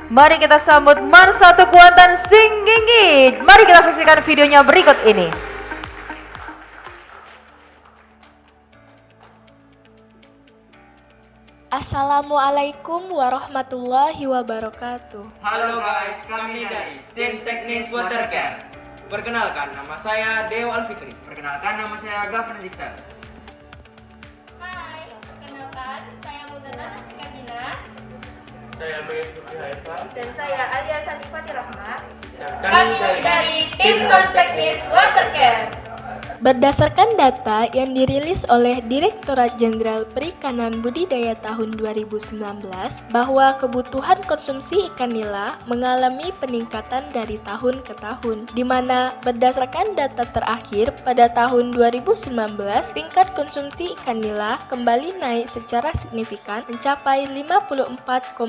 Mari kita sambut Man Satu Kuantan Singginggi. Mari kita saksikan videonya berikut ini. Assalamualaikum warahmatullahi wabarakatuh. Halo guys, kami dari tim teknis Watercare. Perkenalkan, nama saya Dewa Alfikri. Perkenalkan, nama saya Gafan Diksan. Hai, perkenalkan saya Muzana Nasikadina. Saya Bayus Tufi Haifa. Dan saya Alia Sanifati Rahmat. Kami dari tim teknis Watercare. Berdasarkan data yang dirilis oleh Direktorat Jenderal Perikanan Budidaya tahun 2019, bahwa kebutuhan konsumsi ikan nila mengalami peningkatan dari tahun ke tahun, di mana berdasarkan data terakhir pada tahun 2019, tingkat konsumsi ikan nila kembali naik secara signifikan mencapai 54,49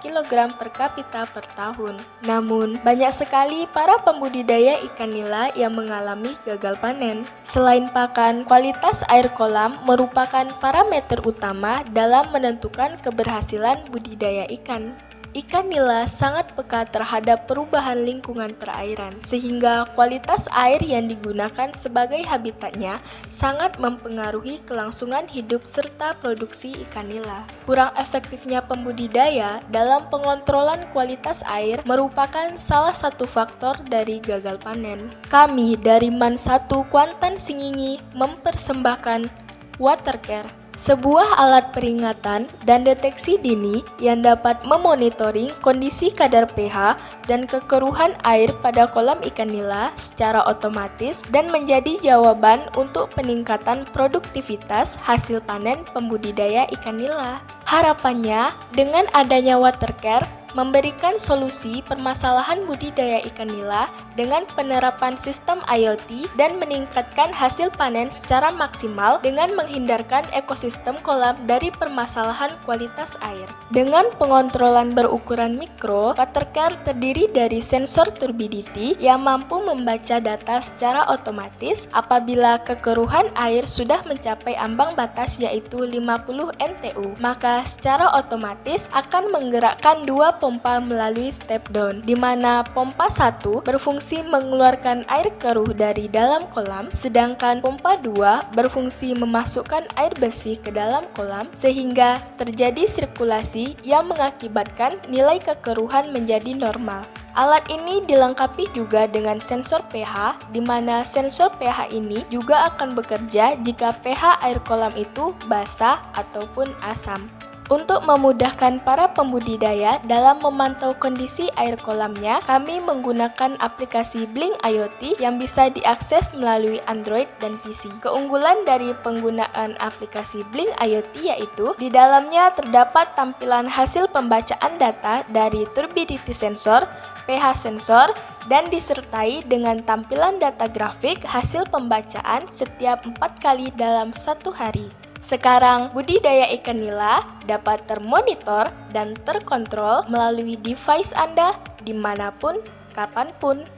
kg per kapita per tahun. Namun, banyak sekali para pembudidaya ikan nila yang mengalami gagal panen. Selain pakan, kualitas air kolam merupakan parameter utama dalam menentukan keberhasilan budidaya ikan. Ikan nila sangat peka terhadap perubahan lingkungan perairan, sehingga kualitas air yang digunakan sebagai habitatnya sangat mempengaruhi kelangsungan hidup serta produksi ikan nila. Kurang efektifnya pembudidaya dalam pengontrolan kualitas air merupakan salah satu faktor dari gagal panen. Kami dari Man Satu Kuantan Singingi mempersembahkan Watercare, sebuah alat peringatan dan deteksi dini yang dapat memonitoring kondisi kadar pH dan kekeruhan air pada kolam ikan nila secara otomatis dan menjadi jawaban untuk peningkatan produktivitas hasil panen pembudidaya ikan nila. Harapannya, dengan adanya Watercare, memberikan solusi permasalahan budidaya ikan nila dengan penerapan sistem IoT dan meningkatkan hasil panen secara maksimal dengan menghindarkan ekosistem kolam dari permasalahan kualitas air. Dengan pengontrolan berukuran mikro, Watercare terdiri dari sensor turbidity yang mampu membaca data secara otomatis apabila kekeruhan air sudah mencapai ambang batas yaitu 50 NTU, maka secara otomatis akan menggerakkan dua pompa melalui step down, di mana pompa 1 berfungsi mengeluarkan air keruh dari dalam kolam, sedangkan pompa 2 berfungsi memasukkan air bersih ke dalam kolam sehingga terjadi sirkulasi yang mengakibatkan nilai kekeruhan menjadi normal. Alat ini dilengkapi juga dengan sensor pH, di mana sensor pH ini juga akan bekerja jika pH air kolam itu basah ataupun asam. Untuk memudahkan para pembudidaya dalam memantau kondisi air kolamnya, kami menggunakan aplikasi Blink IoT yang bisa diakses melalui Android dan PC. Keunggulan dari penggunaan aplikasi Blink IoT yaitu di dalamnya terdapat tampilan hasil pembacaan data dari turbidity sensor, pH sensor, dan disertai dengan tampilan data grafik hasil pembacaan setiap 4 kali dalam satu hari. Sekarang, budidaya ikan nila dapat termonitor dan terkontrol melalui device Anda dimanapun, kapanpun.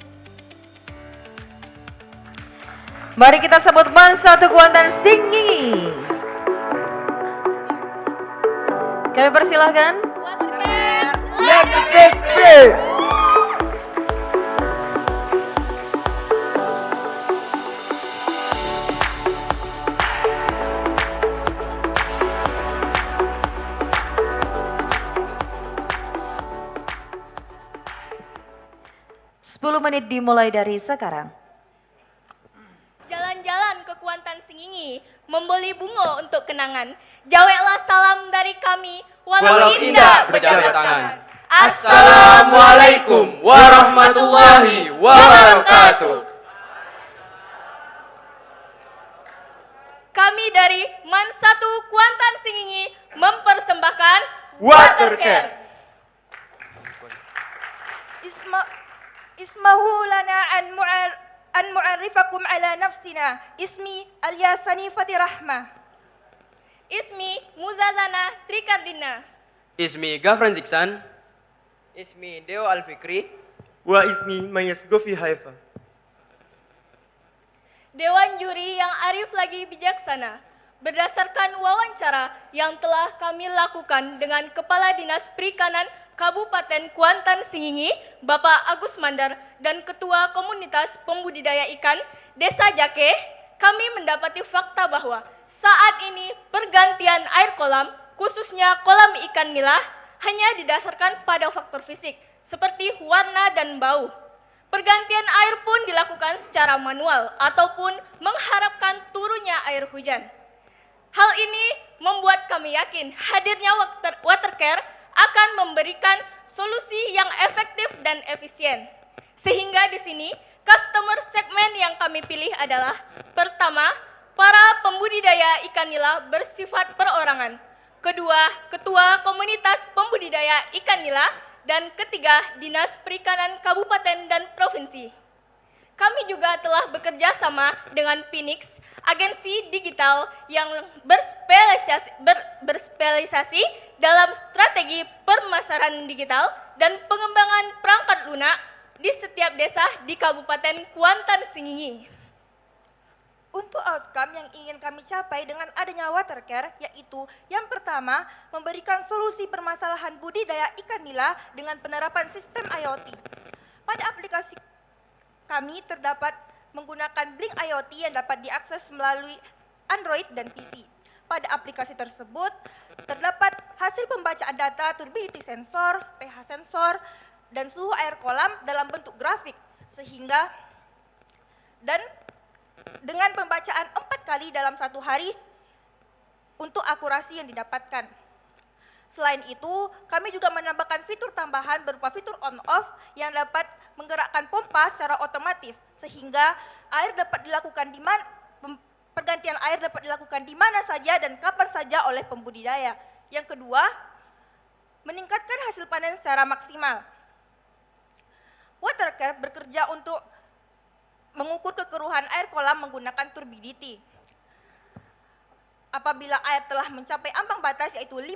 Mari kita sambut Man Satu Kuantan Singginggi. Kami persilahkan. Watercare. Let the fish play. Menit dimulai dari sekarang. Jalan-jalan ke Kuantan Singingi, membeli bunga untuk kenangan. Jaweklah salam dari kami, walau indah berjabat tangan. Assalamualaikum warahmatullahi wabarakatuh. Kami dari Man Satu Kuantan Singingi mempersembahkan Watercare. اسمه لنا أن معرفكم على نفسنا. اسمي أليا سنيفة رحمة. Ismi Muzazana Trikardina. Ismi Gafran Diksan. Ismi Deo Alfikri. Wa ismi Mayas Gofi Haifa. Dewan juri yang arif lagi bijaksana. Berdasarkan wawancara yang telah kami lakukan dengan Kepala Dinas Perikanan Kabupaten Kuantan Singingi, Bapak Agus Mandar, dan Ketua Komunitas Pembudidaya Ikan Desa Jake, kami mendapati fakta bahwa saat ini pergantian air kolam, khususnya kolam ikan nila, hanya didasarkan pada faktor fisik, seperti warna dan bau. Pergantian air pun dilakukan secara manual ataupun mengharapkan turunnya air hujan. Hal ini membuat kami yakin hadirnya Watercare akan memberikan solusi yang efektif dan efisien. Sehingga di sini, customer segmen yang kami pilih adalah pertama, para pembudidaya ikan nila bersifat perorangan. Kedua, ketua komunitas pembudidaya ikan nila. Dan ketiga, Dinas Perikanan Kabupaten dan Provinsi. Kami juga telah bekerja sama dengan Phoenix, agensi digital yang berspesialisasi dalam strategi pemasaran digital dan pengembangan perangkat lunak di setiap desa di Kabupaten Kuantan Singingi. Untuk outcome yang ingin kami capai dengan adanya Watercare, yaitu yang pertama, memberikan solusi permasalahan budidaya ikan nila dengan penerapan sistem IoT. Pada aplikasi kami terdapat menggunakan Blink IoT yang dapat diakses melalui Android dan PC. Pada aplikasi tersebut, terdapat hasil pembacaan data turbidity sensor, pH sensor, dan suhu air kolam dalam bentuk grafik, sehingga dan dengan pembacaan 4 kali dalam 1 hari untuk akurasi yang didapatkan. Selain itu, kami juga menambahkan fitur tambahan berupa fitur on-off yang dapat menggerakkan pompa secara otomatis, sehingga air dapat dilakukan pergantian air dapat dilakukan di mana saja dan kapan saja oleh pembudidaya. Yang kedua, meningkatkan hasil panen secara maksimal. Watercare bekerja untuk mengukur kekeruhan air kolam menggunakan turbidity. Apabila air telah mencapai ambang batas yaitu 50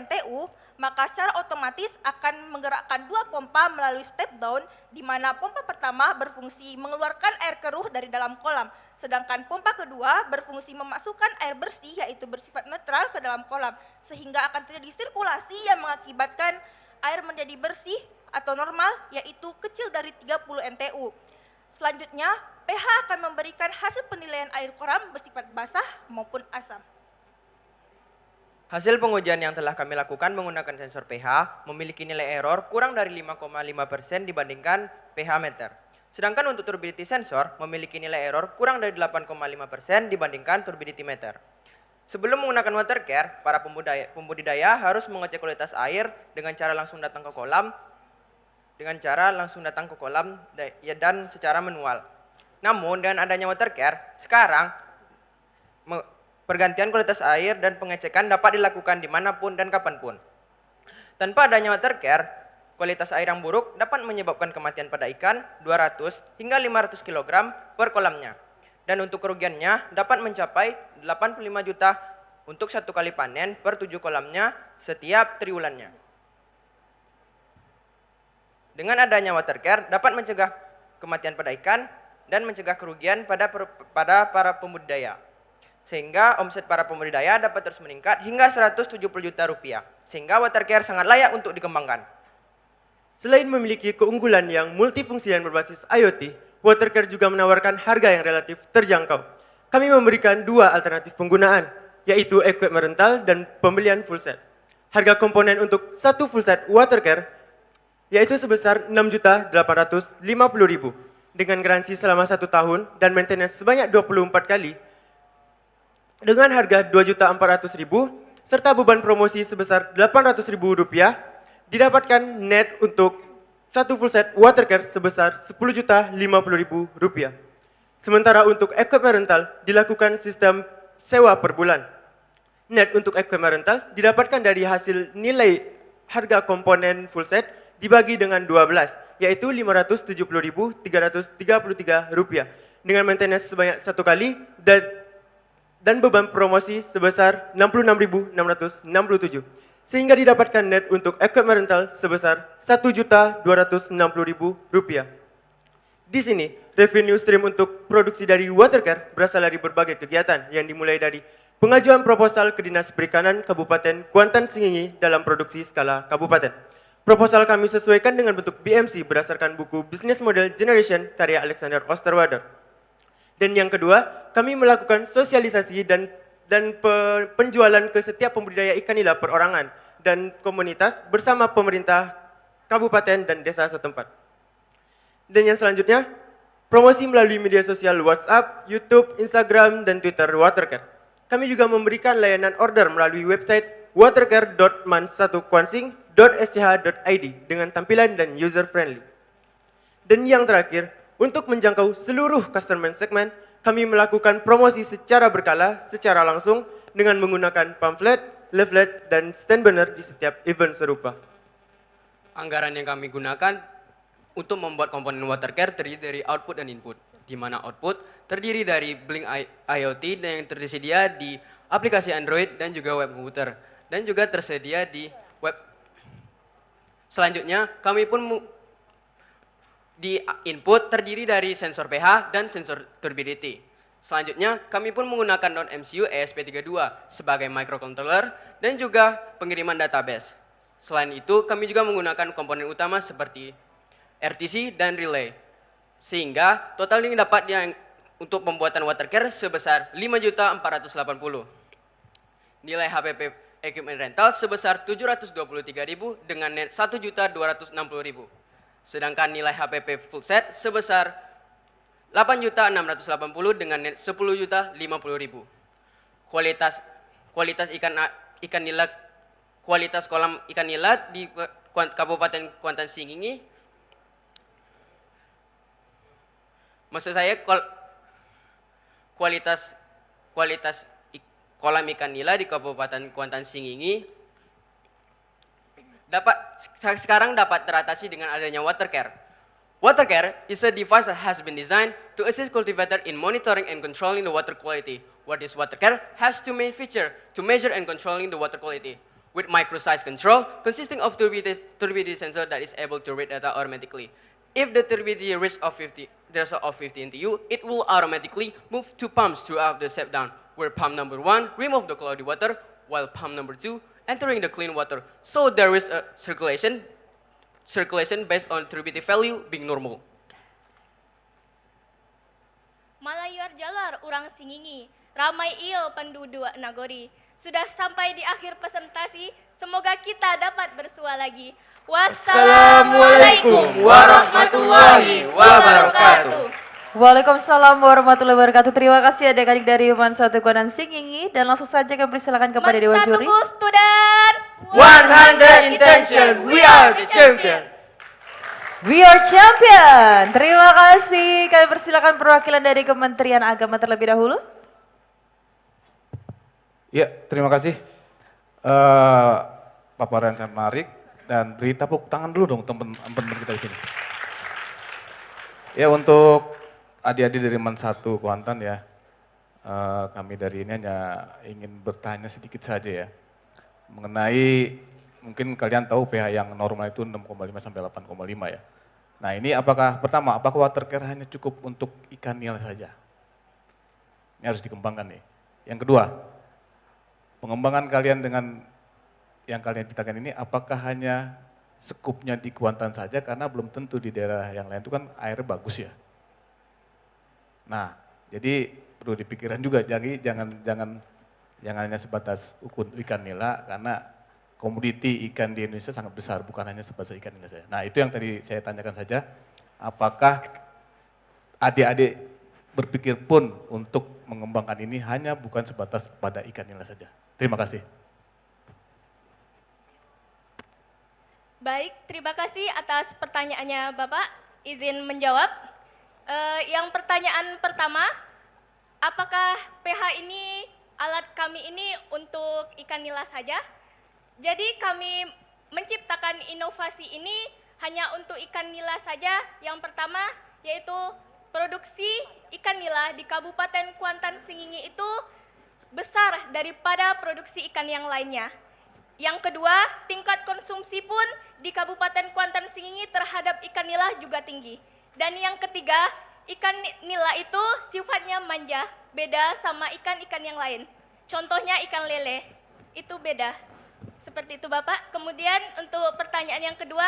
NTU, maka secara otomatis akan menggerakkan 2 pompa melalui step down, di mana pompa pertama berfungsi mengeluarkan air keruh dari dalam kolam, sedangkan pompa kedua berfungsi memasukkan air bersih yaitu bersifat netral ke dalam kolam, sehingga akan terjadi sirkulasi yang mengakibatkan air menjadi bersih atau normal yaitu kecil dari 30 NTU. Selanjutnya, pH akan memberikan hasil penilaian air kolam bersifat basah maupun asam. Hasil pengujian yang telah kami lakukan menggunakan sensor pH memiliki nilai error kurang dari 5,5% dibandingkan pH meter. Sedangkan untuk turbidity sensor memiliki nilai error kurang dari 8,5% dibandingkan turbidity meter. Sebelum menggunakan Watercare, para pembudidaya harus mengecek kualitas air dengan cara langsung datang ke kolam dan secara manual. Namun dengan adanya Watercare, sekarang pergantian kualitas air dan pengecekan dapat dilakukan dimanapun dan kapanpun. Tanpa adanya Watercare, kualitas air yang buruk dapat menyebabkan kematian pada ikan 200 hingga 500 kg per kolamnya. Dan untuk kerugiannya dapat mencapai 85 juta untuk 1 kali panen per 7 kolamnya setiap triwulannya. Dengan adanya Watercare dapat mencegah kematian pada ikan dan mencegah kerugian pada para pembudidaya. Sehingga omset para pembudidaya dapat terus meningkat hingga 170 juta rupiah. Sehingga Watercare sangat layak untuk dikembangkan. Selain memiliki keunggulan yang multifungsi dan berbasis IoT, Watercare juga menawarkan harga yang relatif terjangkau. Kami memberikan 2 alternatif penggunaan, yaitu equipment rental dan pembelian full set. Harga komponen untuk 1 full set Watercare yaitu sebesar 6.850.000 dengan garansi selama 1 tahun dan maintenance sebanyak 24 kali dengan harga 2.400.000 serta beban promosi sebesar Rp800.000 didapatkan net untuk 1 full set Watercare sebesar Rp10.050.000. Sementara untuk equipment rental dilakukan sistem sewa per bulan. Net untuk equipment rental didapatkan dari hasil nilai harga komponen full set dibagi dengan 12, yaitu Rp570.333 dengan maintenance sebanyak 1 kali dan beban promosi sebesar Rp66.667, sehingga didapatkan net untuk equipment rental sebesar Rp1.260.000. Di sini, revenue stream untuk produksi dari Watercare berasal dari berbagai kegiatan yang dimulai dari pengajuan proposal ke Dinas Perikanan Kabupaten Kuantan Singingi dalam produksi skala kabupaten. Proposal kami sesuaikan dengan bentuk BMC berdasarkan buku Business Model Generation karya Alexander Osterwalder. Dan yang kedua, kami melakukan sosialisasi dan penjualan ke setiap pembudidaya ikan nila perorangan dan komunitas bersama pemerintah kabupaten dan desa setempat. Dan yang selanjutnya, promosi melalui media sosial WhatsApp, YouTube, Instagram, dan Twitter Watercare. Kami juga memberikan layanan order melalui website watercare.man1kwansing.sch.id dengan tampilan dan user friendly. Dan yang terakhir, untuk menjangkau seluruh customer segment, kami melakukan promosi secara berkala, secara langsung dengan menggunakan pamflet, leaflet, dan stand banner di setiap event serupa. Anggaran yang kami gunakan untuk membuat komponen Watercare terdiri dari output dan input, di mana output terdiri dari Blink IoT dan yang tersedia di aplikasi Android dan juga web komputer, dan juga tersedia di web. Selanjutnya, kami pun di input terdiri dari sensor pH dan sensor turbidity. Selanjutnya, kami pun menggunakan non-MCU ESP32 sebagai microcontroller dan juga pengiriman database. Selain itu, kami juga menggunakan komponen utama seperti RTC dan relay. Sehingga total ini dapat untuk pembuatan Watercare sebesar 5.480. Nilai HPP equipment rental sebesar 723.000 dengan net 1.260.000. Sedangkan nilai HPP full set sebesar 8.680 dengan net 10.050.000. Kualitas ikan nila kualitas kolam ikan nila di Kabupaten Kuantan Sengingi, maksud saya kualitas kolam ikan nila di Kabupaten Kuantan Sengingi sekarang dapat teratasi dengan adanya Watercare. Watercare is a device that has been designed to assist cultivator in monitoring and controlling the water quality. What is Watercare has two main features to measure and controlling the water quality. With micro-size control consisting of turbidity sensor that is able to read data automatically. If the turbidity reaches of 50 NTU, it will automatically move to pumps throughout the step down, where pump number 1 remove the cloudy water, while pump number 2 entering the clean water. So there is a circulation based on turbidity value being normal. Malayar jalar urang Sengingi, ramai iyo penduduk Nagori. Sudah sampai di akhir presentasi, semoga kita dapat bersua lagi. Wassalamualaikum warahmatullahi wabarakatuh. Waalaikumsalam warahmatullahi wabarakatuh. Terima kasih adik-adik dari Man 1 Kuantan Sengingi, dan langsung saja kami persilakan kepada Dewan Juri. Students, 100 intention, we are the champion. We are champion. Terima kasih. Kami persilakan perwakilan dari Kementerian Agama terlebih dahulu. Ya, terima kasih. Paparan sangat menarik, dan beri tepuk tangan dulu dong teman-teman kita di sini. Ya, untuk adik-adik dari Man 1 Kuantan ya, kami dari ini hanya ingin bertanya sedikit saja ya, mengenai mungkin kalian tahu pH yang normal itu 6,5 sampai 8,5 ya. Nah ini apakah Watercare hanya cukup untuk ikan nila saja? Ini harus dikembangkan nih. Yang kedua, pengembangan kalian dengan yang kalian ceritakan ini apakah hanya skupnya di Kuantan saja, karena belum tentu di daerah yang lain itu kan airnya bagus ya. Nah, jadi perlu dipikirkan juga, jadi jangan hanya sebatas ikan nila, karena komoditi ikan di Indonesia sangat besar, bukan hanya sebatas ikan nila saja. Nah, itu yang tadi saya tanyakan saja, apakah adik-adik berpikir pun untuk mengembangkan ini hanya bukan sebatas pada ikan nila saja. Terima kasih. Baik, terima kasih atas pertanyaannya Bapak. Izin menjawab. Yang pertanyaan pertama, apakah pH ini, alat kami ini untuk ikan nila saja? Jadi kami menciptakan inovasi ini hanya untuk ikan nila saja. Yang pertama yaitu produksi ikan nila di Kabupaten Kuantan Sengingi itu besar daripada produksi ikan yang lainnya. Yang kedua, tingkat konsumsi pun di Kabupaten Kuantan Sengingi terhadap ikan nila juga tinggi. Dan yang ketiga, ikan nila itu sifatnya manja, beda sama ikan-ikan yang lain. Contohnya ikan lele, itu beda. Seperti itu Bapak. Kemudian untuk pertanyaan yang kedua,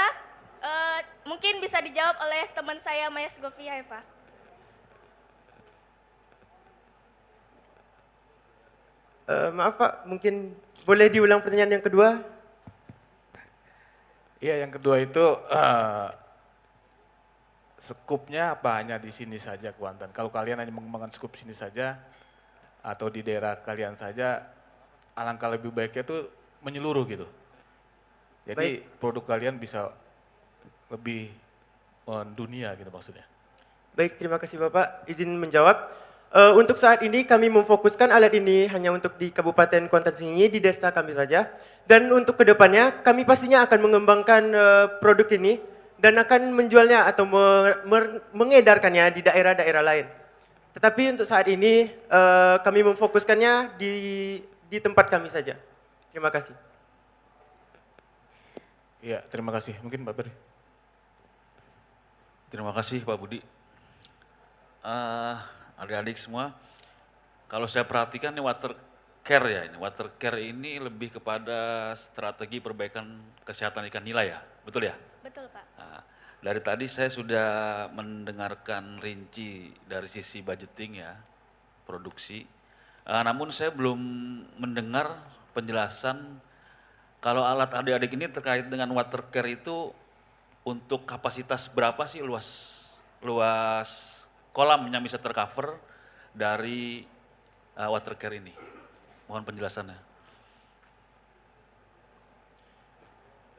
mungkin bisa dijawab oleh teman saya Mayas Gofia ya Pak. Maaf Pak, mungkin boleh diulang pertanyaan yang kedua? Iya, yang kedua itu skupnya apa hanya di sini saja Kuantan? Kalau kalian hanya mengembangkan skup sini saja atau di daerah kalian saja, alangkah lebih baiknya itu menyeluruh gitu. Jadi produk kalian bisa lebih mendunia gitu maksudnya. Baik, terima kasih Bapak. Izin menjawab. Untuk saat ini kami memfokuskan alat ini hanya untuk di Kabupaten Kuantan Sengingi, di desa kami saja. Dan untuk kedepannya kami pastinya akan mengembangkan produk ini dan akan menjualnya atau mengedarkannya di daerah-daerah lain. Tetapi untuk saat ini kami memfokuskannya di tempat kami saja. Terima kasih. Iya, terima kasih. Mungkin Pak Beri. Terima kasih Pak Budi. Adik-adik semua, kalau saya perhatikan ini water care ya, ini water care ini lebih kepada strategi perbaikan kesehatan ikan nila ya, betul ya? Betul Pak. Nah, dari tadi saya sudah mendengarkan rinci dari sisi budgeting ya, produksi. Namun saya belum mendengar penjelasan kalau alat adik-adik ini terkait dengan water care itu untuk kapasitas berapa sih luas kolam yang bisa tercover dari water care ini. Mohon penjelasannya.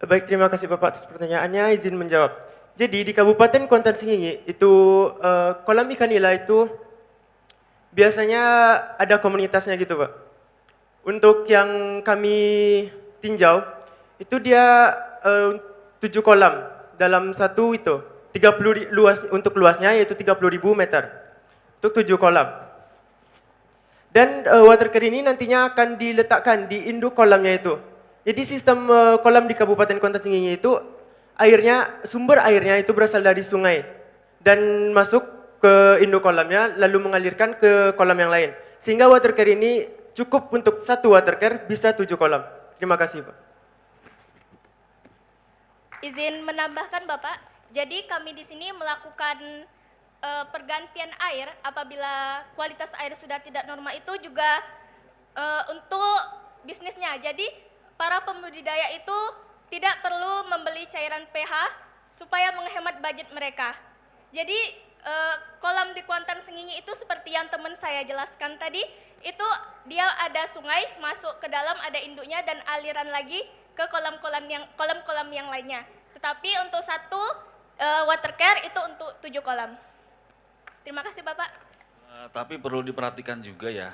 Baik, terima kasih Bapak atas pertanyaannya. Izin menjawab. Jadi di Kabupaten Kuantan Sengingi itu kolam ikan nila itu biasanya ada komunitasnya gitu Pak. Untuk yang kami tinjau itu dia 7 kolam dalam satu itu 30 luas, untuk luasnya yaitu 30.000 meter untuk 7 kolam. Dan water care ini nantinya akan diletakkan di induk kolamnya itu. Jadi sistem kolam di Kabupaten Kuantan Sengingi itu sumber airnya itu berasal dari sungai dan masuk ke induk kolamnya lalu mengalirkan ke kolam yang lain. Sehingga water care ini cukup untuk satu water care bisa 7 kolam. Terima kasih Pak. Izin menambahkan Bapak. Jadi kami di sini melakukan pergantian air apabila kualitas air sudah tidak normal itu juga untuk bisnisnya. Jadi para pembudidaya itu tidak perlu membeli cairan pH supaya menghemat budget mereka. Jadi kolam di Kuantan Sengingi itu seperti yang teman saya jelaskan tadi, itu dia ada sungai masuk ke dalam, ada induknya dan aliran lagi ke kolam-kolam yang lainnya. Tetapi untuk satu water care itu untuk 7 kolam. Terima kasih Bapak. Tapi perlu diperhatikan juga ya,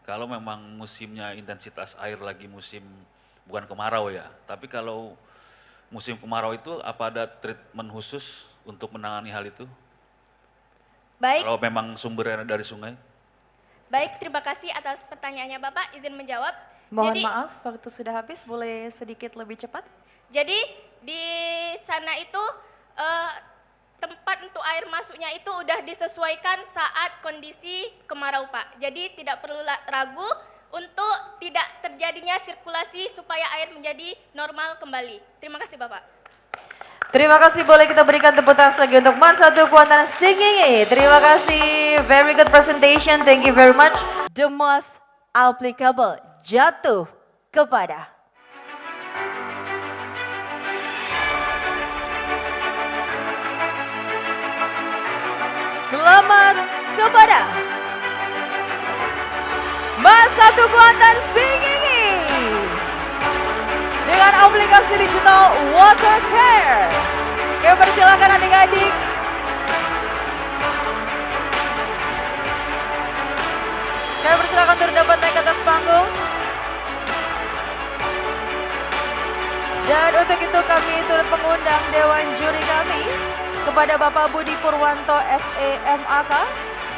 kalau memang musimnya intensitas air lagi musim bukan kemarau ya, tapi kalau musim kemarau itu apa ada treatment khusus untuk menangani hal itu? Baik. Kalau memang sumbernya dari sungai? Baik, terima kasih atas pertanyaannya Bapak. Izin menjawab. Mohon maaf, waktu sudah habis, boleh sedikit lebih cepat? Jadi di sana itu tempat untuk air masuknya itu udah disesuaikan saat kondisi kemarau Pak. Jadi tidak perlu ragu untuk tidak terjadinya sirkulasi supaya air menjadi normal kembali. Terima kasih Bapak. Terima kasih, boleh kita berikan tepuk tangan lagi untuk MAN 1 Kuantan Sengingi. Terima kasih, very good presentation, thank you very much. The most applicable jatuh kepada selamat kepada MAN 1 Kuantan Sengingi dengan aplikasi digital Water Care. Kami persilakan adik-adik turut dapat naik ke atas panggung. Dan untuk itu kami turut mengundang Dewan Juri kami kepada Bapak Budi Purwanto SEMAK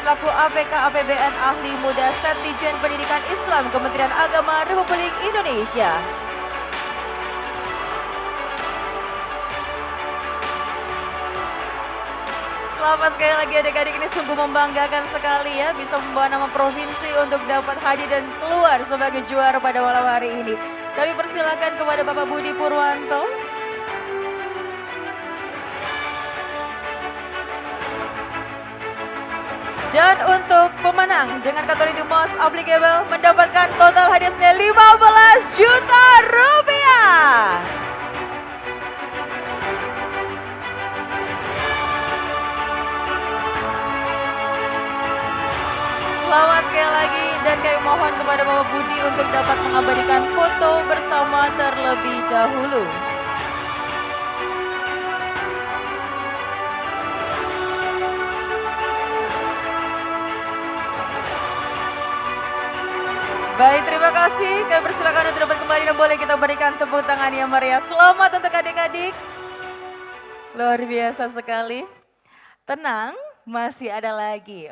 selaku APK APBN Ahli Muda Setjen Pendidikan Islam Kementerian Agama Republik Indonesia. Selamat sekali lagi adik-adik, ini sungguh membanggakan sekali ya bisa membawa nama provinsi untuk dapat hadir dan keluar sebagai juara pada malam hari ini. Kami persilakan kepada Bapak Budi Purwanto. Dan untuk pemenang dengan kategori The Most Applicable mendapatkan total hadiah senilai 15 juta rupiah. Selamat sekali lagi dan kami mohon kepada Bapak Budi untuk dapat mengabadikan foto bersama terlebih dahulu. Baik, terima kasih. Kami persilakan untuk dapat kembali dan boleh kita berikan tepuk tangan yang meriah. Selamat untuk adik-adik. Luar biasa sekali. Tenang, masih ada lagi.